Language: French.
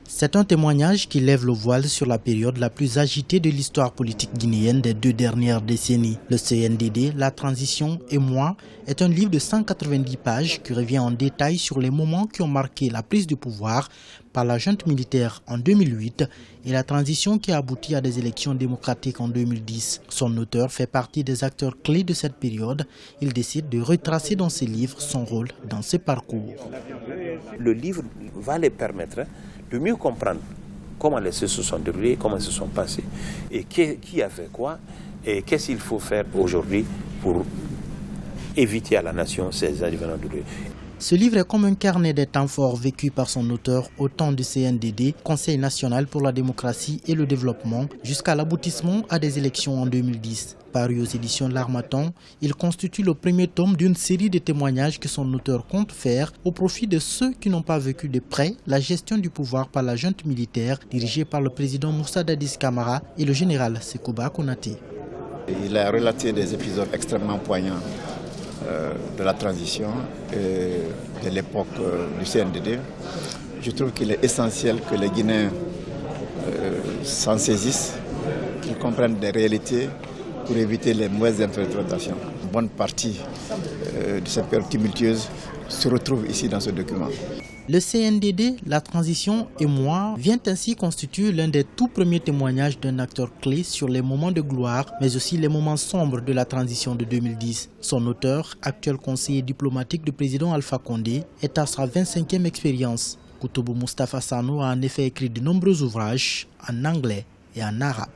C'est un témoignage qui lève le voile sur la période la plus agitée de l'histoire politique guinéenne des 2 dernières décennies. Le CNDD, la transition et moi est un livre de 190 pages qui revient en détail sur les moments qui ont marqué la prise du pouvoir par la junte militaire en 2008 et la transition qui a abouti à des élections démocratiques en 2010. Son auteur fait partie des acteurs clés de cette période. Il décide de retracer dans ses livres son rôle dans ce parcours. Le livre va les permettre de mieux comprendre comment les choses se sont déroulées, comment elles se sont passées, et qui a fait quoi, et qu'est-ce qu'il faut faire aujourd'hui pour éviter à la nation ces événements douloureux. Ce livre est comme un carnet des temps forts vécu par son auteur au temps du CNDD, Conseil national pour la démocratie et le développement, jusqu'à l'aboutissement à des élections en 2010. Paru aux éditions L'Harmattan, il constitue le premier tome d'une série de témoignages que son auteur compte faire au profit de ceux qui n'ont pas vécu de près la gestion du pouvoir par la junte militaire dirigée par le président Moussa Dadis Camara et le général Sekouba Konaté. Il a relaté des épisodes extrêmement poignants de la transition et de l'époque du CNDD. Je trouve qu'il est essentiel que les Guinéens s'en saisissent, qu'ils comprennent des réalités pour éviter les mauvaises interprétations. Une bonne partie de cette période tumultueuse se retrouve ici dans ce document. Le CNDD, la transition et moi vient ainsi constituer l'un des tout premiers témoignages d'un acteur clé sur les moments de gloire, mais aussi les moments sombres de la transition de 2010. Son auteur, actuel conseiller diplomatique du président Alpha Condé, est à sa 25e expérience. Koutoubou Moustapha Sano a en effet écrit de nombreux ouvrages en anglais et en arabe.